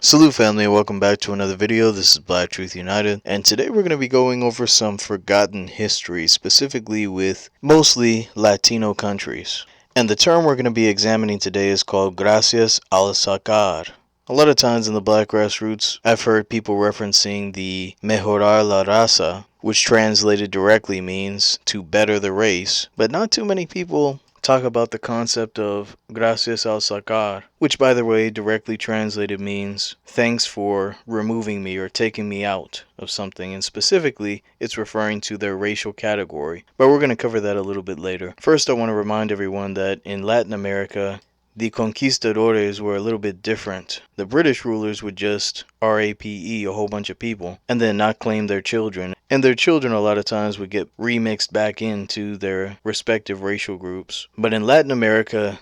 Salute family and welcome back to another video. This is Blacktruthunited, and today we're going to be going over some forgotten history, specifically with mostly Latino countries. And the term we're going to be examining today is called Gracias Al Sacar. A lot of times in the black grassroots, I've heard people referencing the Mejorar la Raza, which translated directly means to better the race, but not too many people talk about the concept of Gracias Al Sacar, which by the way directly translated means thanks for removing me or taking me out of something, and specifically it's referring to their racial category, but we're going to cover that a little bit later. First, I want to remind everyone that in Latin America, the conquistadores were a little bit different. The British rulers would just rape a whole bunch of people and then not claim their children. And their children a lot of times would get remixed back into their respective racial groups. But in Latin America,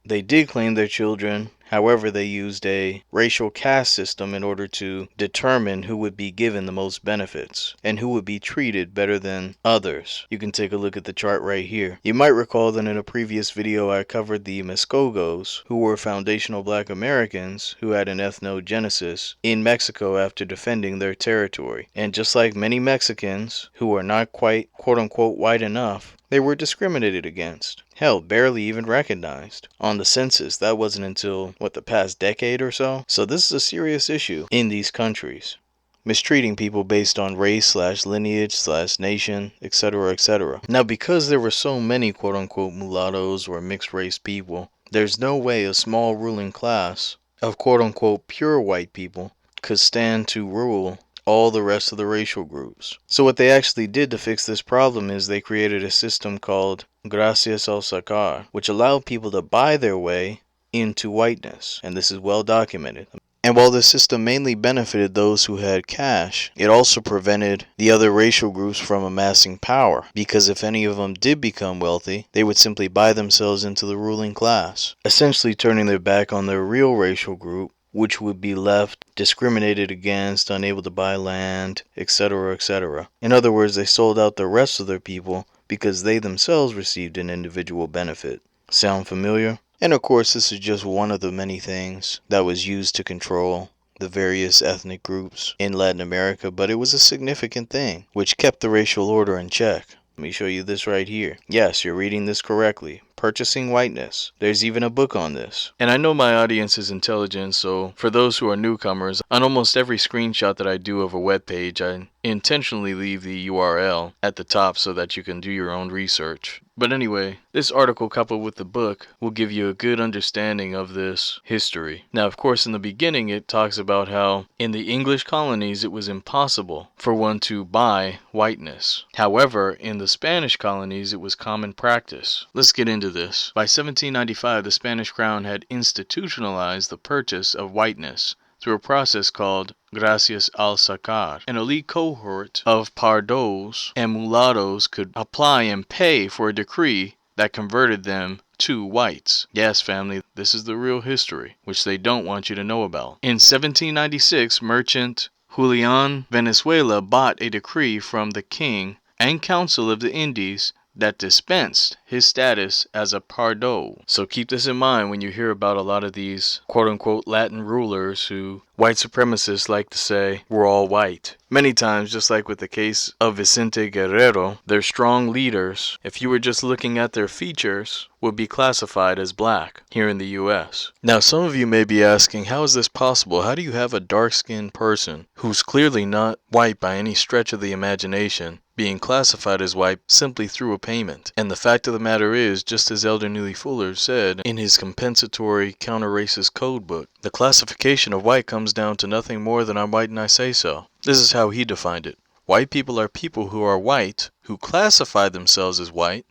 they did claim their children. However, they used a racial caste system in order to determine who would be given the most benefits and who would be treated better than others. You can take a look at the chart right here. You might recall that in a previous video I covered the Muskogos, who were foundational black Americans who had an ethnogenesis in Mexico after defending their territory. And just like many Mexicans who are not quite quote-unquote white enough, they were discriminated against. Hell, barely even recognized. On the census, that wasn't until, the past decade or so? So this is a serious issue in these countries. Mistreating people based on race / lineage / nation, etc., etc. Now, because there were so many quote-unquote mulattoes or mixed race people, there's no way a small ruling class of quote-unquote pure white people could stand to rule all the rest of the racial groups. So what they actually did to fix this problem is they created a system called Gracias Al Sacar, which allowed people to buy their way into whiteness, and this is well documented. And while this system mainly benefited those who had cash, it also prevented the other racial groups from amassing power, because if any of them did become wealthy, they would simply buy themselves into the ruling class, essentially turning their back on their real racial group, which would be left discriminated against, unable to buy land, etc., etc. In other words, they sold out the rest of their people because they themselves received an individual benefit. Sound familiar? And of course, this is just one of the many things that was used to control the various ethnic groups in Latin America, but it was a significant thing, which kept the racial order in check. Let me show you this right here. Yes, you're reading this correctly. Purchasing Whiteness. There's even a book on this. And I know my audience is intelligent, so for those who are newcomers, on almost every screenshot that I do of a web page, I intentionally leave the URL at the top so that you can do your own research. But anyway, this article coupled with the book will give you a good understanding of this history. Now, of course, in the beginning, it talks about how in the English colonies, it was impossible for one to buy whiteness. However, in the Spanish colonies, it was common practice. Let's get into this. By 1795, the Spanish crown had institutionalized the purchase of whiteness through a process called Gracias Al Sacar. An elite cohort of pardos and mulattoes could apply and pay for a decree that converted them to whites. Yes, family, this is the real history, which they don't want you to know about. In 1796, merchant Julian Venezuela bought a decree from the king and council of the Indies that dispensed his status as a pardo. So keep this in mind when you hear about a lot of these quote-unquote Latin rulers who white supremacists like to say were all white. Many times, just like with the case of Vicente Guerrero, their strong leaders, if you were just looking at their features, would be classified as black here in the US. Now, some of you may be asking, how is this possible? How do you have a dark-skinned person who's clearly not white by any stretch of the imagination being classified as white simply through a payment? And the fact of the matter is, just as Elder Neely Fuller said in his compensatory counter-racist code book, the classification of white comes down to nothing more than I'm white and I say so. This is how he defined it. White people are people who are white, who classify themselves as white,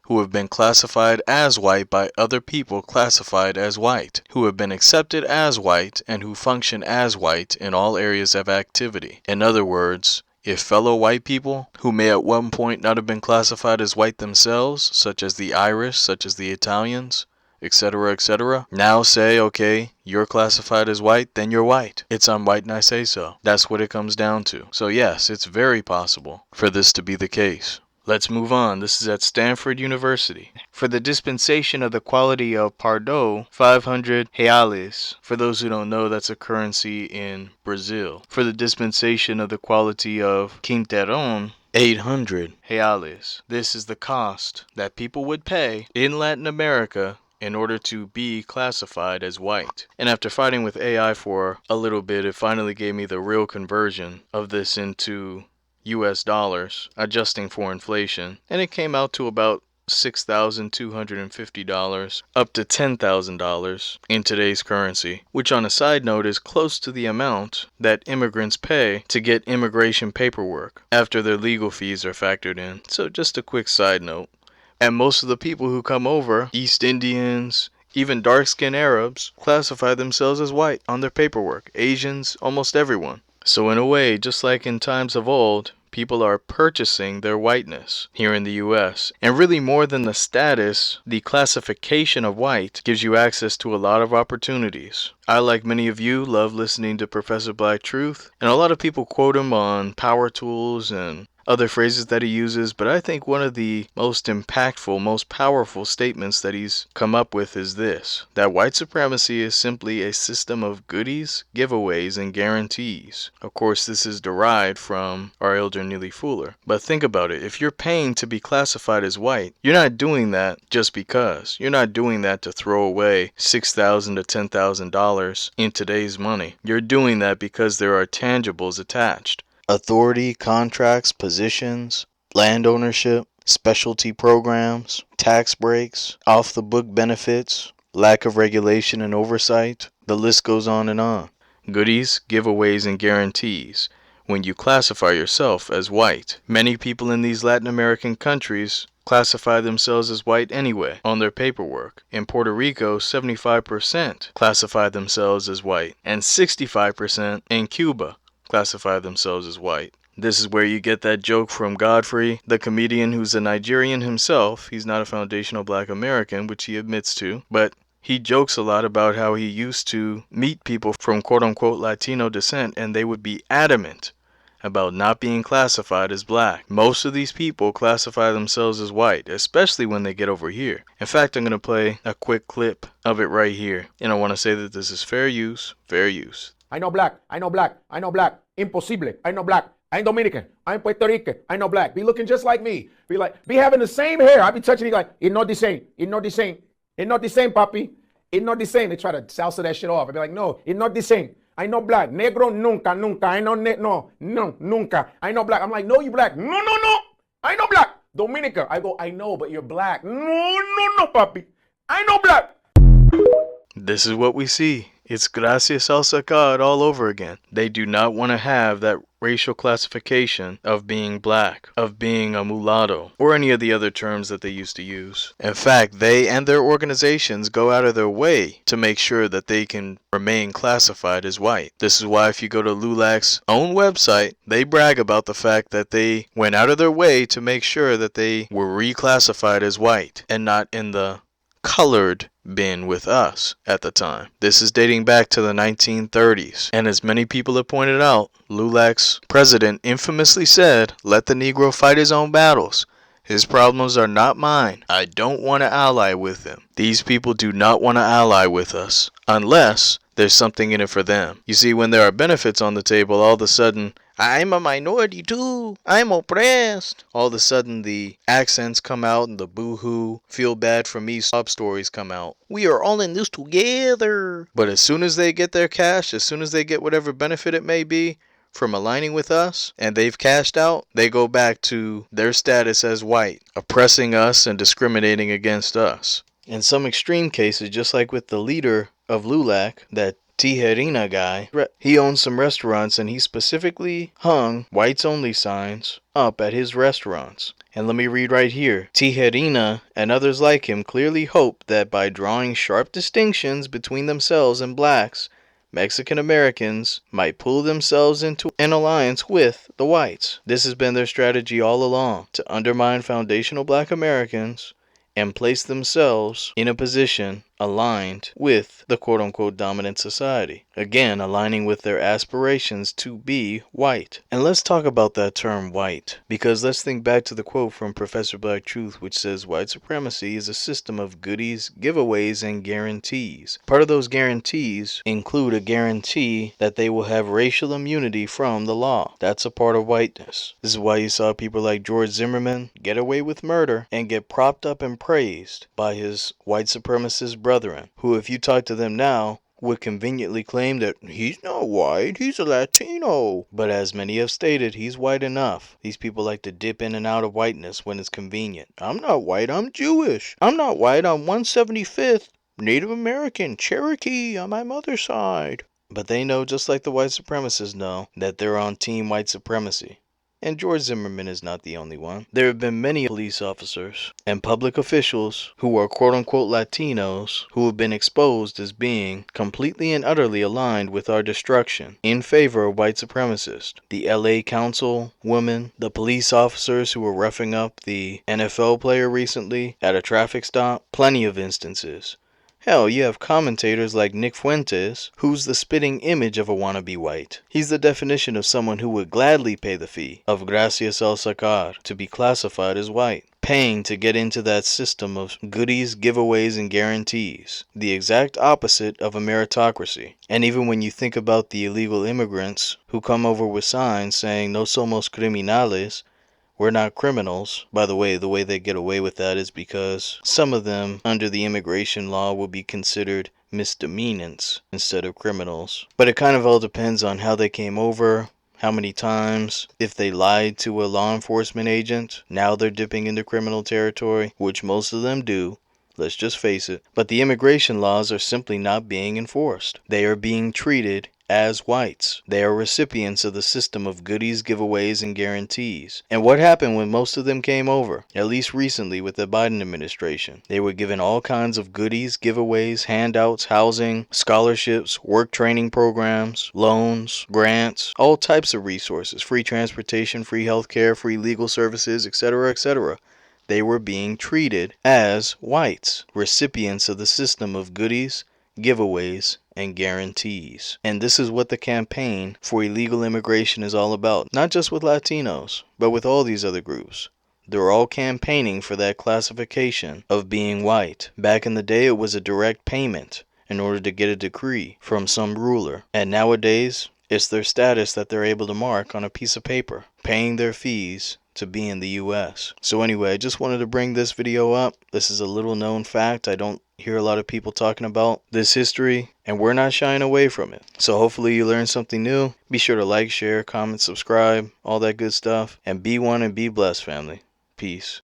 who have been classified as white by other people classified as white, who have been accepted as white, and who function as white in all areas of activity. In other words, if fellow white people, who may at one point not have been classified as white themselves, such as the Irish, such as the Italians, etc., etc., now say, okay, you're classified as white, then you're white. It's I'm white and I say so. That's what it comes down to. So yes, it's very possible for this to be the case. Let's move on. This is at Stanford University. For the dispensation of the quality of pardo, 500 reales. For those who don't know, that's a currency in Brazil. For the dispensation of the quality of quinteron, 800 reales. This is the cost that people would pay in Latin America in order to be classified as white. And after fighting with AI for a little bit, it finally gave me the real conversion of this into US dollars, adjusting for inflation, and it came out to about $6,250 up to $10,000 in today's currency, which on a side note is close to the amount that immigrants pay to get immigration paperwork after their legal fees are factored in. So just a quick side note. And most of the people who come over, East Indians, even dark-skinned Arabs, classify themselves as white on their paperwork. Asians, almost everyone. So in a way, just like in times of old, people are purchasing their whiteness here in the US. And really more than the status, the classification of white gives you access to a lot of opportunities. I, like many of you, love listening to Professor Black Truth, and a lot of people quote him on power tools and other phrases that he uses, but I think one of the most impactful, most powerful statements that he's come up with is this: that white supremacy is simply a system of goodies, giveaways, and guarantees. Of course, this is derived from our elder Neely Fuller. But think about it. If you're paying to be classified as white, you're not doing that just because. You're not doing that to throw away $6,000 to $10,000 in today's money. You're doing that because there are tangibles attached. Authority, contracts, positions, land ownership, specialty programs, tax breaks, off-the-book benefits, lack of regulation and oversight. The list goes on and on. Goodies, giveaways, and guarantees when you classify yourself as white. Many people in these Latin American countries classify themselves as white anyway on their paperwork. In Puerto Rico, 75% classify themselves as white, and 65% in Cuba classify themselves as white. This is where you get that joke from Godfrey, the comedian who's a Nigerian himself. He's not a foundational Black American, which he admits to, but he jokes a lot about how he used to meet people from quote-unquote Latino descent, and they would be adamant about not being classified as black. Most of these people classify themselves as white, especially when they get over here. In fact, I'm going to play a quick clip of it right here, and I want to say that this is fair use, fair use. I know black, I know black, I know black. Imposible, I know black. I'm Dominican, I'm Puerto Rican, I know black. Be looking just like me. Be having the same hair. I be touching it like, it's not the same, it's not the same. It's not the same, papi. It's not the same. They try to salsa that shit off. I be like, no, it's not the same. I know black. Negro, nunca, nunca. I know, no, nunca. I know black. I'm like, no, you black. No, no, no. I know black. Dominica. I go, I know, but you're black. No, no, no, papi. I know black. This is what we see. It's Gracias Al Sacar all over again. They do not want to have that racial classification of being black, of being a mulatto, or any of the other terms that they used to use. In fact, they and their organizations go out of their way to make sure that they can remain classified as white. This is why if you go to LULAC's own website, they brag about the fact that they went out of their way to make sure that they were reclassified as white and not in the colored bin with us at the time. This is dating back to the 1930s, and as many people have pointed out, LULAC's president infamously said, "Let the Negro fight his own battles. His problems are not mine. I don't want to ally with him." These people do not want to ally with us unless there's something in it for them. You see, when there are benefits on the table, all of a sudden, I'm a minority too. I'm oppressed. All of a sudden the accents come out and the boo-hoo, feel bad for me sob stories come out. We are all in this together. But as soon as they get their cash, as soon as they get whatever benefit it may be from aligning with us and they've cashed out, they go back to their status as white, oppressing us and discriminating against us. In some extreme cases, just like with the leader of LULAC, that Tijerina guy, he owns some restaurants and he specifically hung whites only signs up at his restaurants. And let me read right here. Tijerina and others like him clearly hope that by drawing sharp distinctions between themselves and blacks, Mexican Americans might pull themselves into an alliance with the whites. This has been their strategy all along, to undermine foundational Black Americans and place themselves in a position aligned with the quote-unquote dominant society. Again, aligning with their aspirations to be white. And let's talk about that term white, because let's think back to the quote from Professor Blacktruth, which says white supremacy is a system of goodies, giveaways, and guarantees. Part of those guarantees include a guarantee that they will have racial immunity from the law. That's a part of whiteness. This is why you saw people like George Zimmerman get away with murder and get propped up and praised by his white supremacist brethren, who, if you talk to them now, would conveniently claim that he's not white, he's a Latino. But as many have stated, he's white enough. These people like to dip in and out of whiteness when it's convenient. I'm not white, I'm Jewish. I'm not white, I'm 175th Native American, Cherokee on my mother's side. But they know, just like the white supremacists know, that they're on team white supremacy. And George Zimmerman is not the only one. There have been many police officers and public officials who are quote-unquote Latinos who have been exposed as being completely and utterly aligned with our destruction in favor of white supremacists. The LA council woman, the police officers who were roughing up the NFL player recently at a traffic stop, plenty of instances. Hell, you have commentators like Nick Fuentes, who's the spitting image of a wannabe white. He's the definition of someone who would gladly pay the fee of Gracias Al Sacar to be classified as white, paying to get into that system of goodies, giveaways, and guarantees, the exact opposite of a meritocracy. And even when you think about the illegal immigrants who come over with signs saying "No somos criminales," we're not criminals. By the way they get away with that is because some of them under the immigration law will be considered misdemeanants instead of criminals. But it kind of all depends on how they came over, how many times, if they lied to a law enforcement agent. Now they're dipping into criminal territory, which most of them do. Let's just face it. But the immigration laws are simply not being enforced. They are being treated as whites. They are recipients of the system of goodies, giveaways, and guarantees. And what happened when most of them came over? At least recently with the Biden administration. They were given all kinds of goodies, giveaways, handouts, housing, scholarships, work training programs, loans, grants, all types of resources, free transportation, free healthcare, free legal services, etc., etc. They were being treated as whites, recipients of the system of goodies, giveaways, and guarantees. And this is what the campaign for illegal immigration is all about. Not just with Latinos, but with all these other groups. They're all campaigning for that classification of being white. Back in the day, it was a direct payment in order to get a decree from some ruler. And nowadays, it's their status that they're able to mark on a piece of paper, paying their fees to be in the US. So anyway, I just wanted to bring this video up. This is a little known fact. I don't hear a lot of people talking about this history, and we're not shying away from it. So hopefully you learned something new. Be sure to like, share, comment, subscribe, all that good stuff. And be one and be blessed, family. Peace.